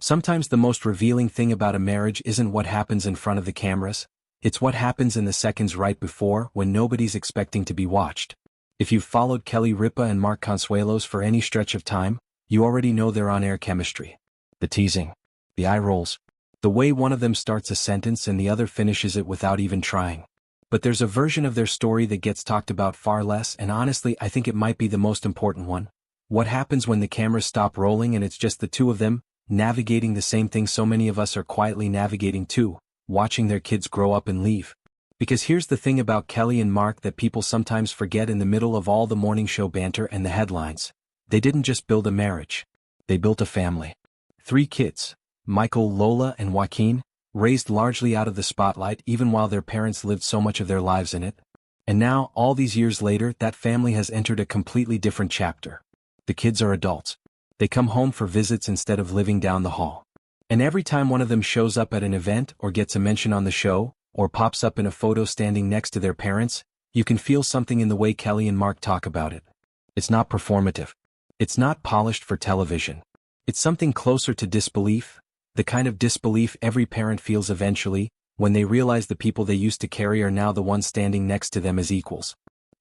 Sometimes the most revealing thing about a marriage isn't what happens in front of the cameras, it's what happens in the seconds right before when nobody's expecting to be watched. If you've followed Kelly Ripa and Mark Consuelos for any stretch of time, you already know their on-air chemistry. The teasing. The eye rolls. The way one of them starts a sentence and the other finishes it without even trying. But there's a version of their story that gets talked about far less, and honestly I think it might be the most important one. What happens when the cameras stop rolling and it's just the two of them, navigating the same thing so many of us are quietly navigating too, watching their kids grow up and leave. Because here's the thing about Kelly and Mark that people sometimes forget in the middle of all the morning show banter and the headlines. They didn't just build a marriage. They built a family. 3 kids, Michael, Lola, and Joaquin, raised largely out of the spotlight even while their parents lived so much of their lives in it. And now, all these years later, that family has entered a completely different chapter. The kids are adults. They come home for visits instead of living down the hall. And every time one of them shows up at an event or gets a mention on the show, or pops up in a photo standing next to their parents, you can feel something in the way Kelly and Mark talk about it. It's not performative. It's not polished for television. It's something closer to disbelief, the kind of disbelief every parent feels eventually, when they realize the people they used to carry are now the ones standing next to them as equals.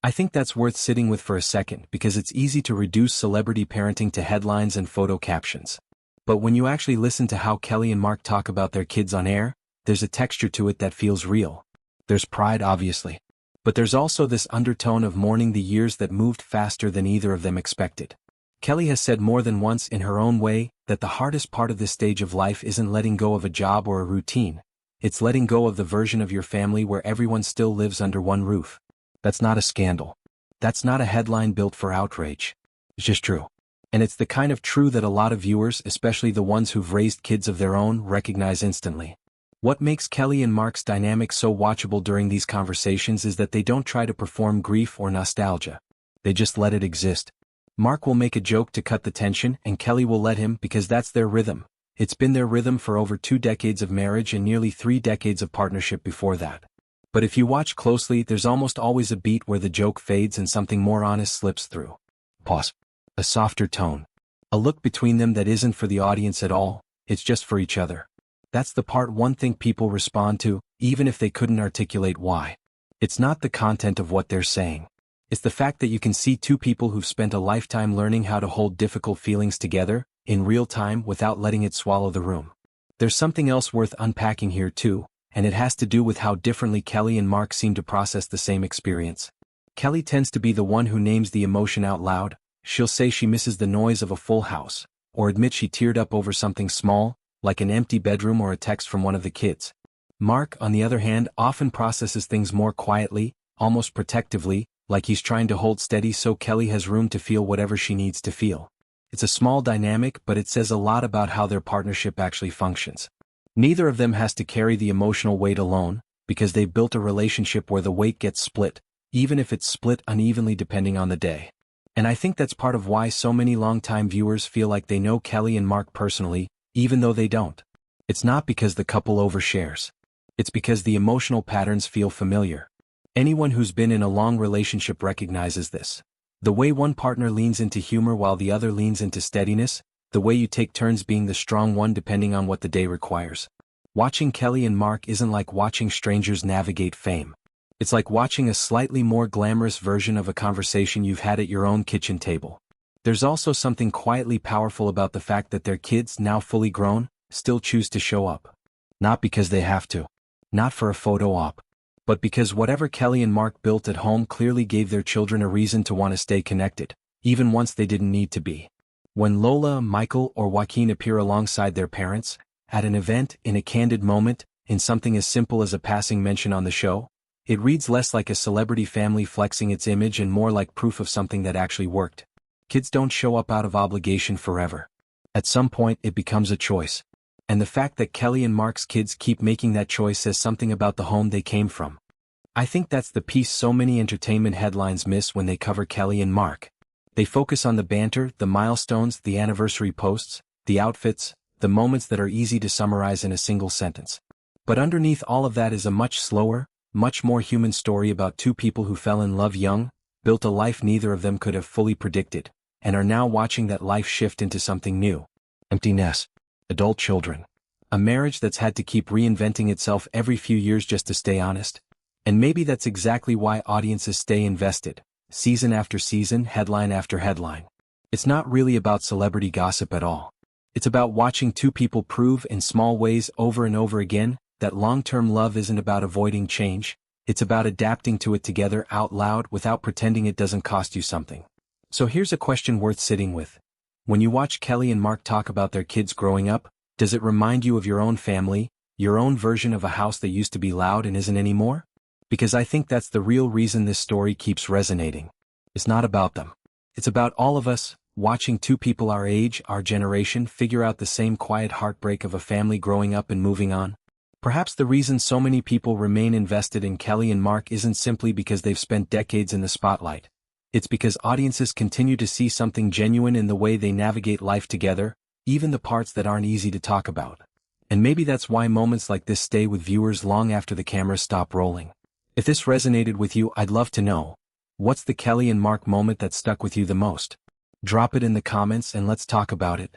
I think that's worth sitting with for a second because it's easy to reduce celebrity parenting to headlines and photo captions. But when you actually listen to how Kelly and Mark talk about their kids on air, there's a texture to it that feels real. There's pride, obviously. But there's also this undertone of mourning the years that moved faster than either of them expected. Kelly has said more than once in her own way that the hardest part of this stage of life isn't letting go of a job or a routine. It's letting go of the version of your family where everyone still lives under one roof. That's not a scandal. That's not a headline built for outrage. It's just true. And it's the kind of true that a lot of viewers, especially the ones who've raised kids of their own, recognize instantly. What makes Kelly and Mark's dynamic so watchable during these conversations is that they don't try to perform grief or nostalgia. They just let it exist. Mark will make a joke to cut the tension, and Kelly will let him because that's their rhythm. It's been their rhythm for over 2 decades of marriage and nearly 3 decades of partnership before that. But if you watch closely, there's almost always a beat where the joke fades and something more honest slips through. Pause. A softer tone. A look between them that isn't for the audience at all, it's just for each other. That's the part one thing people respond to, even if they couldn't articulate why. It's not the content of what they're saying. It's the fact that you can see 2 people who've spent a lifetime learning how to hold difficult feelings together, in real time without letting it swallow the room. There's something else worth unpacking here too, and it has to do with how differently Kelly and Mark seem to process the same experience. Kelly tends to be the one who names the emotion out loud. She'll say she misses the noise of a full house, or admit she teared up over something small, like an empty bedroom or a text from one of the kids. Mark, on the other hand, often processes things more quietly, almost protectively, like he's trying to hold steady so Kelly has room to feel whatever she needs to feel. It's a small dynamic, but it says a lot about how their partnership actually functions. Neither of them has to carry the emotional weight alone, because they've built a relationship where the weight gets split, even if it's split unevenly depending on the day. And I think that's part of why so many longtime viewers feel like they know Kelly and Mark personally, even though they don't. It's not because the couple overshares. It's because the emotional patterns feel familiar. Anyone who's been in a long relationship recognizes this. The way one partner leans into humor while the other leans into steadiness, the way you take turns being the strong one depending on what the day requires. Watching Kelly and Mark isn't like watching strangers navigate fame. It's like watching a slightly more glamorous version of a conversation you've had at your own kitchen table. There's also something quietly powerful about the fact that their kids, now fully grown, still choose to show up. Not because they have to. Not for a photo op. But because whatever Kelly and Mark built at home clearly gave their children a reason to want to stay connected, even once they didn't need to be. When Lola, Michael, or Joaquin appear alongside their parents, at an event, in a candid moment, in something as simple as a passing mention on the show, it reads less like a celebrity family flexing its image and more like proof of something that actually worked. Kids don't show up out of obligation forever. At some point it becomes a choice. And the fact that Kelly and Mark's kids keep making that choice says something about the home they came from. I think that's the piece so many entertainment headlines miss when they cover Kelly and Mark. They focus on the banter, the milestones, the anniversary posts, the outfits, the moments that are easy to summarize in a single sentence. But underneath all of that is a much slower, much more human story about 2 people who fell in love young, built a life neither of them could have fully predicted, and are now watching that life shift into something new. Emptiness. Adult children. A marriage that's had to keep reinventing itself every few years just to stay honest. And maybe that's exactly why audiences stay invested, season after season, headline after headline. It's not really about celebrity gossip at all. It's about watching two people prove in small ways over and over again that long-term love isn't about avoiding change, it's about adapting to it together out loud without pretending it doesn't cost you something. So here's a question worth sitting with. When you watch Kelly and Mark talk about their kids growing up, does it remind you of your own family, your own version of a house that used to be loud and isn't anymore? Because I think that's the real reason this story keeps resonating. It's not about them. It's about all of us, watching two people our age, our generation, figure out the same quiet heartbreak of a family growing up and moving on. Perhaps the reason so many people remain invested in Kelly and Mark isn't simply because they've spent decades in the spotlight. It's because audiences continue to see something genuine in the way they navigate life together, even the parts that aren't easy to talk about. And maybe that's why moments like this stay with viewers long after the cameras stop rolling. If this resonated with you, I'd love to know. What's the Kelly and Mark moment that stuck with you the most? Drop it in the comments and let's talk about it.